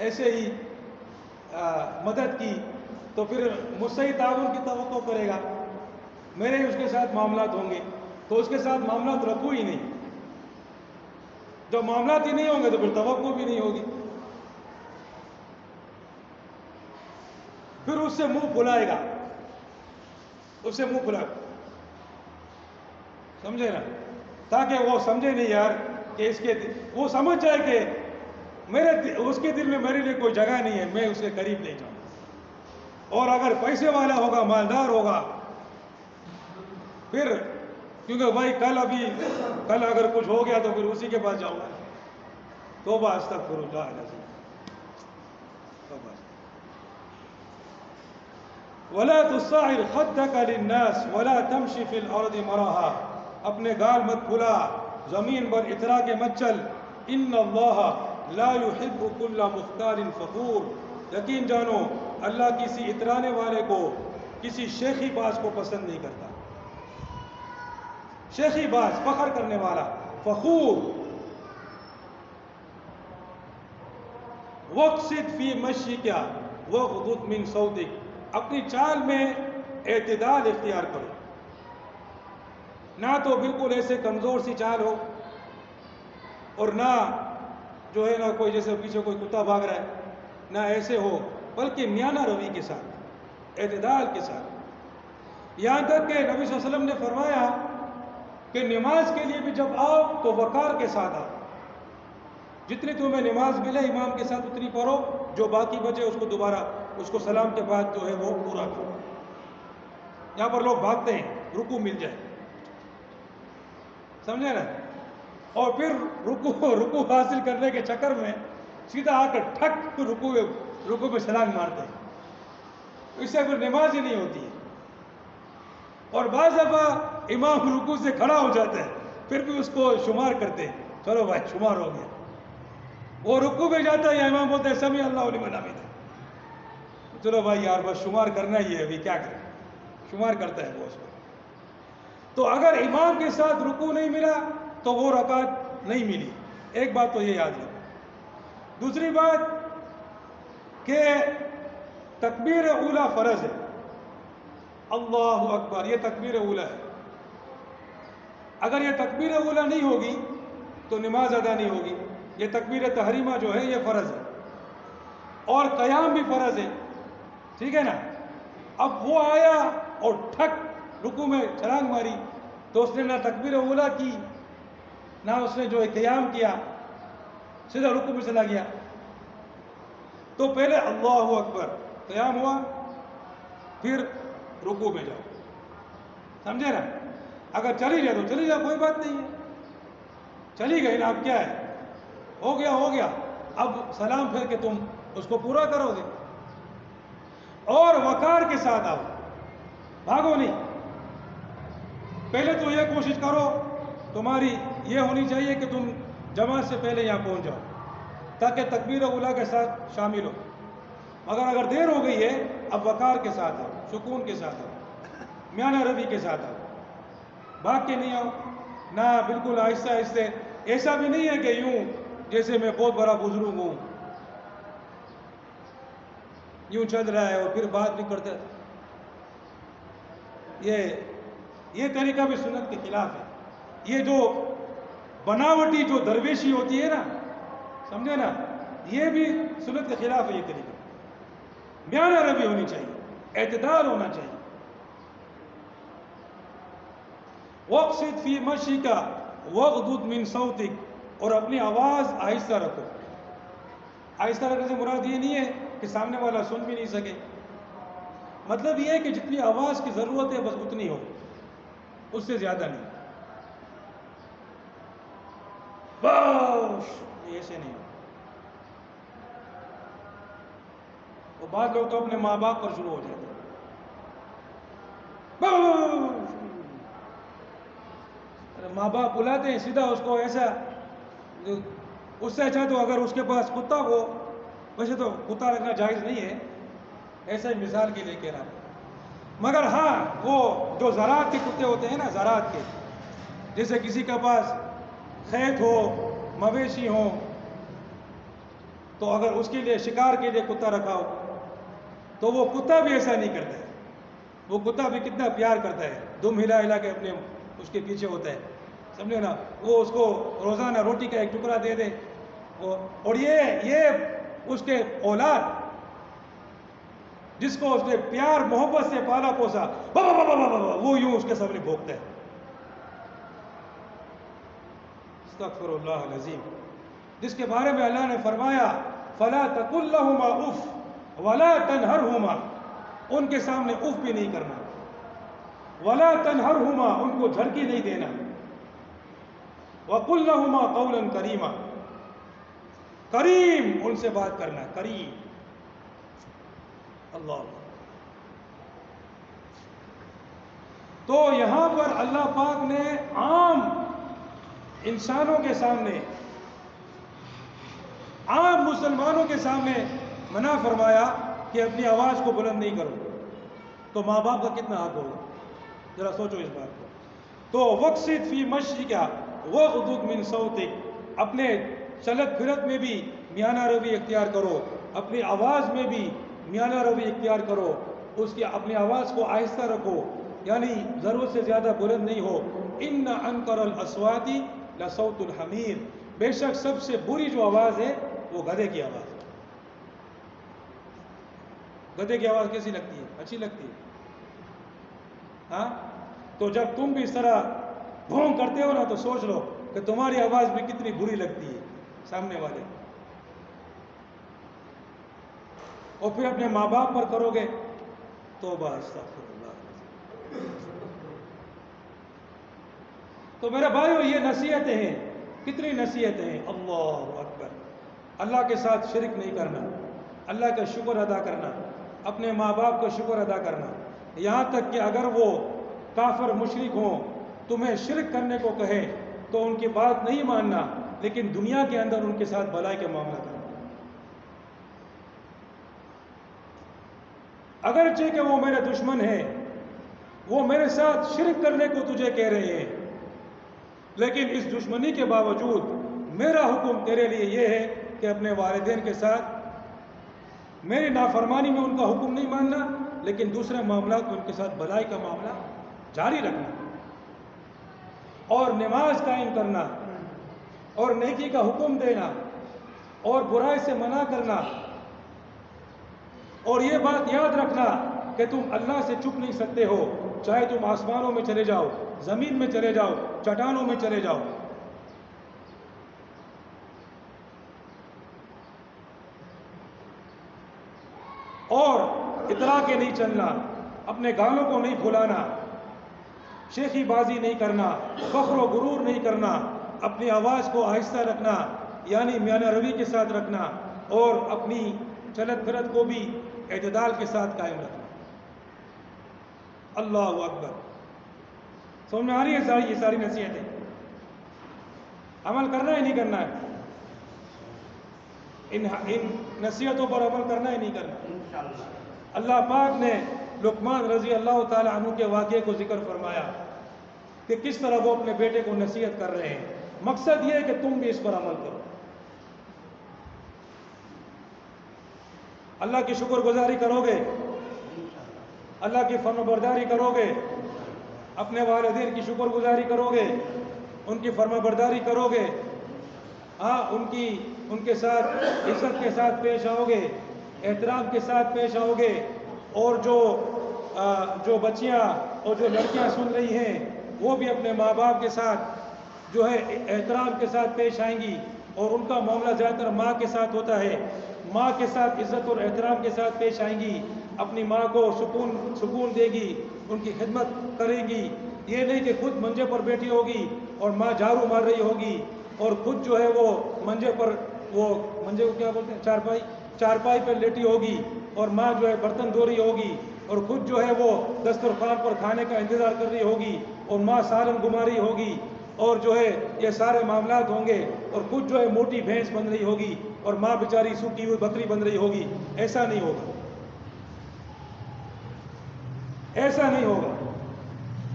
ایسے ہی مدد کی, تو پھر مجھ سے ہی تعاون کی توقع کرے گا, میرے اس کے ساتھ معاملات ہوں گے. تو اس کے ساتھ معاملات رکھو ہی نہیں. جب معاملات ہی نہیں ہوں گے تو پھر توقع بھی نہیں ہوگی. پھر اس سے منہ پھلائے گا, اس سے منہ پھلائے, سمجھے نا, تاکہ وہ سمجھے نہیں یار کہ وہ سمجھ جائے کہ اس کے دل میں میرے لیے کوئی جگہ نہیں ہے, میں اس کے قریب نہیں جاؤں. اور اگر پیسے والا ہوگا, مالدار ہوگا, پھر کیونکہ بھائی کل اگر کچھ ہو گیا تو پھر اسی کے پاس جاؤں گا. توبہ استغفراللہ العظیم. ولا تصعر خدك للناس ولا تمشي في الارض مرحا. اپنے گال مت کھلا, زمین پر اترا کے مت چل. ان اللہ لا يحب كل مختال فخور. یقین جانو اللہ کسی اترانے والے کو, کسی شیخی باز کو پسند نہیں کرتا. شیخی باز, فخر کرنے والا, فخور. وقصد فی مشیک واغضض من صوتک. اپنی چال میں اعتدال اختیار کرو, نہ تو بالکل ایسے کمزور سی چال ہو اور نہ جو ہے نا کوئی جیسے پیچھے کوئی کتا بھاگ رہا ہے, نہ ایسے ہو, بلکہ میانہ روی کے ساتھ, اعتدال کے ساتھ. یہاں تک کہ نبی صلی اللہ علیہ وسلم نے فرمایا کہ نماز کے لیے بھی جب آؤ تو وقار کے ساتھ آؤ. جتنی تمہیں نماز ملے امام کے ساتھ اتنی پڑھو, جو باقی بچے اس کو دوبارہ اس کو سلام کے بعد جو ہے وہ پورا کرو. یہاں پر لوگ بھاگتے ہیں رکوع مل جائے, سمجھے نا, اور پھر رکوع حاصل کرنے کے چکر میں سیدھا آ کر ٹھک رکوع پہ چھلانگ مارتے ہیں. اس سے پھر نماز ہی نہیں ہوتی ہے. اور بعض دفعہ امام رکوع سے کھڑا ہو جاتا ہے, پھر بھی اس کو شمار کرتے ہیں, چلو بھائی شمار ہو گیا. وہ رکوع پہ جاتا ہے یا امام بولتے ہیں سمیع اللہ لمن حمدہ, چلو بھائی یار بس شمار کرنا ہی ہے, ابھی کیا کریں, شمار کرتا ہے وہ اس کو. تو اگر امام کے ساتھ رکوع نہیں ملا تو وہ رکعت نہیں ملی. ایک بات تو یہ یاد رکھو. دوسری بات کہ تکبیر اولیٰ فرض ہے. اللہ اکبر, یہ تکبیر اولیٰ ہے. اگر یہ تکبیر اولیٰ نہیں ہوگی تو نماز ادا نہیں ہوگی. یہ تکبیر تحریمہ جو ہے یہ فرض ہے, اور قیام بھی فرض ہے, ٹھیک ہے نا. اب وہ آیا اور ٹھک رکوع میں چھلانگ ماری تو اس نے نہ تکبیر اولیٰ کی نہ اس نے جو ہے قیام کیا, سیدھا رکوع میں چلا گیا. تو پہلے اللہ اکبر, قیام ہوا, پھر رکوع میں جاؤ, سمجھے نا. اگر چلی جائے تو چلی جائے, کوئی بات نہیں ہے, چلی گئی نا, اب کیا ہے, ہو گیا. اب سلام پھر کے تم اس کو پورا کرو گے, اور وقار کے ساتھ آؤ, بھاگو نہیں. پہلے تو یہ کوشش کرو, تمہاری یہ ہونی چاہیے کہ تم جماعت سے پہلے یہاں پہنچ جاؤ تاکہ تکبیر اولیٰ کے ساتھ شامل ہو. مگر اگر دیر ہو گئی ہے, اب وقار کے ساتھ آؤ, سکون کے ساتھ آؤ, میانہ روی کے ساتھ آؤ, بھاگ کے نہیں آؤ, نہ بالکل آہستہ آہستہ. ایسا بھی نہیں ہے کہ یوں جیسے میں بہت بڑا بزرگ ہوں, یوں چل رہا ہے اور پھر بات بھی کرتے. یہ طریقہ بھی سنت کے خلاف ہے. یہ جو بناوٹی جو درویشی ہوتی ہے نا، سمجھے نا، یہ بھی سنت کے خلاف ہے. یہ طریقہ میانہ روی ہونی چاہیے، اعتدال ہونا چاہیے. وَاقْصِدْ فِي مَشْيِكَ وَاغْضُضْ مِنْ صَوْتِكَ، اور اپنی آواز آہستہ رکھو. آہستہ رکھنے سے مراد یہ نہیں ہے کہ سامنے والا سن بھی نہیں سکے. مطلب یہ ہے کہ جتنی آواز کی ضرورت ہے بس اتنی ہو، اس سے زیادہ نہیں. ایسے نہیں ہو. وہ بعض لوگ تو اپنے ماں باپ پر شروع ہو جاتے ہیں. ماں باپ بلاتے ہیں سیدھا اس کو ایسا. اس سے اچھا تو اگر اس کے پاس کتا ہو، ویسے تو کتا رکھنا جائز نہیں ہے، ایسا ہی مثال کے لیے کہہ رہا ہوں. مگر ہاں وہ جو زراعت کے کتے ہوتے ہیں نا، زراعت کے، جیسے کسی کے پاس کھیت ہو، مویشی ہوں، تو اگر اس کے لیے شکار کے لیے کتا رکھا ہو تو وہ کتا بھی ایسا نہیں کرتا ہے. وہ کتا بھی کتنا پیار کرتا ہے، دم ہلا ہلا کے اپنے اس کے پیچھے ہوتا ہے، سمجھے نا. وہ اس کو روزانہ روٹی کا ایک ٹکڑا دے دے. اور یہ اس کے اولاد جس کو اس نے پیار محبت سے پالا پوسا، وہ یوں اس کے سامنے بھونکتا ہے. استغفر اللہ العظیم. جس کے بارے میں اللہ نے فرمایا فَلَا تَقُلْ لَهُمَا اُفْ وَلَا تَنْهَرْهُمَا، ان کے سامنے اف بھی نہیں کرنا. وَلَا تَنْهَرْهُمَا، ان کو جھڑکی نہیں دینا. وَقُلْ لَهُمَا قَوْلًا كَرِيمًا، کریم ان سے بات کرنا، کریم. اللہ. تو یہاں پر اللہ پاک نے عام انسانوں کے سامنے، عام مسلمانوں کے سامنے منع فرمایا کہ اپنی آواز کو بلند نہیں کرو. تو ماں باپ کا کتنا حق ہوگا، ذرا سوچو اس بات کو. تو وَاقْصِدْ فِي مَشْيِكَ وَاغْضُضْ مِنْ صَوْتِكَ، اپنے چلت پھرت میں بھی میانہ روی اختیار کرو، اپنی آواز میں بھی میانہ روی اختیار کرو. اس کی اپنی آواز کو آہستہ رکھو، یعنی ضرورت سے زیادہ بلند نہیں ہو. إِنَّ أَنْكَرَ الْأَصْوَاتِ لَصَوْتُ الْحَمِيرِ، بے شک سب سے بری جو آواز ہے وہ گدھے کی آواز ہے. گدھے کی آواز کیسی لگتی ہے؟ اچھی لگتی ہے؟ ہاں. تو جب تم بھی اس طرح بھونگ کرتے ہو نا تو سوچ لو کہ تمہاری آواز بھی کتنی بری لگتی ہے سامنے والے. اور پھر اپنے ماں باپ پر کرو گے توبہ استغفر اللہ. تو میرے بھائیو یہ نصیحتیں ہیں، کتنی نصیحتیں ہیں. اللہ اکبر. اللہ کے ساتھ شرک نہیں کرنا، اللہ کا شکر ادا کرنا، اپنے ماں باپ کا شکر ادا کرنا. یہاں تک کہ اگر وہ کافر مشرک ہوں، تمہیں شرک کرنے کو کہے تو ان کی بات نہیں ماننا، لیکن دنیا کے اندر ان کے ساتھ بھلائی کے معاملہ کرنا. اگرچہ کہ وہ میرے دشمن ہیں، وہ میرے ساتھ شرک کرنے کو تجھے کہہ رہے ہیں، لیکن اس دشمنی کے باوجود میرا حکم تیرے لیے یہ ہے کہ اپنے والدین کے ساتھ میری نافرمانی میں ان کا حکم نہیں ماننا، لیکن دوسرے معاملات میں ان کے ساتھ بھلائی کا معاملہ جاری رکھنا، اور نماز قائم کرنا، اور نیکی کا حکم دینا، اور برائی سے منع کرنا. اور یہ بات یاد رکھنا کہ تم اللہ سے چھپ نہیں سکتے ہو، چاہے تم آسمانوں میں چلے جاؤ، زمین میں چلے جاؤ، چٹانوں میں چلے جاؤ. اور اترا کے نہیں چلنا، اپنے گانوں کو نہیں کھلانا، شیخی بازی نہیں کرنا، فخر و غرور نہیں کرنا، اپنی آواز کو آہستہ رکھنا، یعنی میانہ روی کے ساتھ رکھنا، اور اپنی چلت پھرت کو بھی اعتدال کے ساتھ قائم رکھنا. اللہ اکبر. سمجھ میں آ رہی ہے یہ ساری نصیحتیں؟ عمل کرنا ہے نہیں کرنا ہے؟ ان نصیحتوں پر عمل کرنا ہے نہیں کرنا؟ اللہ پاک نے لقمان رضی اللہ تعالی عنہ کے واقعے کو ذکر فرمایا کہ کس طرح وہ اپنے بیٹے کو نصیحت کر رہے ہیں. مقصد یہ ہے کہ تم بھی اس پر عمل کرو، اللہ کی شکر گزاری کرو گے، اللہ کی فرمانبرداری کرو گے، اپنے والدین کی شکر گزاری کرو گے، ان کی فرما برداری کرو گے، ہاں ان کے ساتھ عزت کے ساتھ پیش آؤ گے، احترام کے ساتھ پیش آؤ گے، اور جو بچیاں اور جو لڑکیاں سن رہی ہیں وہ بھی اپنے ماں باپ کے ساتھ جو ہے احترام کے ساتھ پیش آئیں گی، اور ان کا معاملہ زیادہ تر ماں کے ساتھ ہوتا ہے، ماں کے ساتھ عزت اور احترام کے ساتھ پیش آئیں گی، اپنی ماں کو سکون دے گی، ان کی خدمت کرے گی، یہ نہیں کہ خود منجے پر بیٹھی ہوگی اور ماں جھاڑو مار رہی ہوگی اور خود جو ہے وہ منجے کو کیا بولتے ہیں، چارپائی پر لیٹی ہوگی، اور ماں جو ہے برتن دھو رہی ہوگی اور خود جو ہے وہ دسترخوان پر کھانے کا انتظار کر رہی ہوگی، اور ماں سالن گما رہی ہوگی، اور جو ہے یہ سارے معاملات ہوں گے، اور خود جو ہے موٹی بھینس بن رہی ہوگی اور ماں بیچاری سوکھی ہوئی بکری بن رہی ہوگی۔ ایسا نہیں ہوگا، ایسا نہیں ہوگا،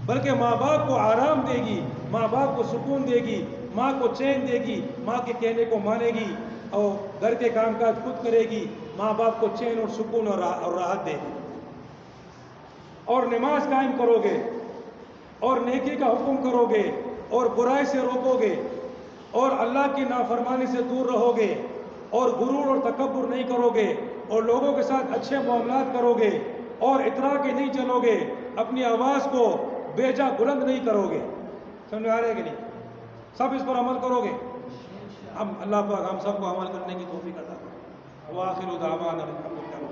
بلکہ ماں باپ کو آرام دے گی، ماں باپ کو سکون دے گی، ماں کو چین دے گی، ماں کے کہنے کو مانے گی، اور گھر کے کام کاج خود کرے گی، ماں باپ کو چین اور سکون اور راحت دے گی۔ اور نماز قائم کرو گے، اور نیکی کا حکم کرو گے، اور برائی سے روکو گے، اور اللہ کی نافرمانی سے دور رہو گے، اور غرور اور تکبر نہیں کرو گے، اور لوگوں کے ساتھ اچھے معاملات کرو گے، اور اترا کے نہیں چلو گے، اپنی آواز کو بے جا بلند نہیں کرو گے۔ سمجھ میں آ رہا ہے کہ نہیں؟ سب اس پر عمل کرو گے؟ اللہ پاک ہم سب کو عمل کرنے کی توفیق عطا فرمائے۔ وآخر دعوانا الحمدللہ۔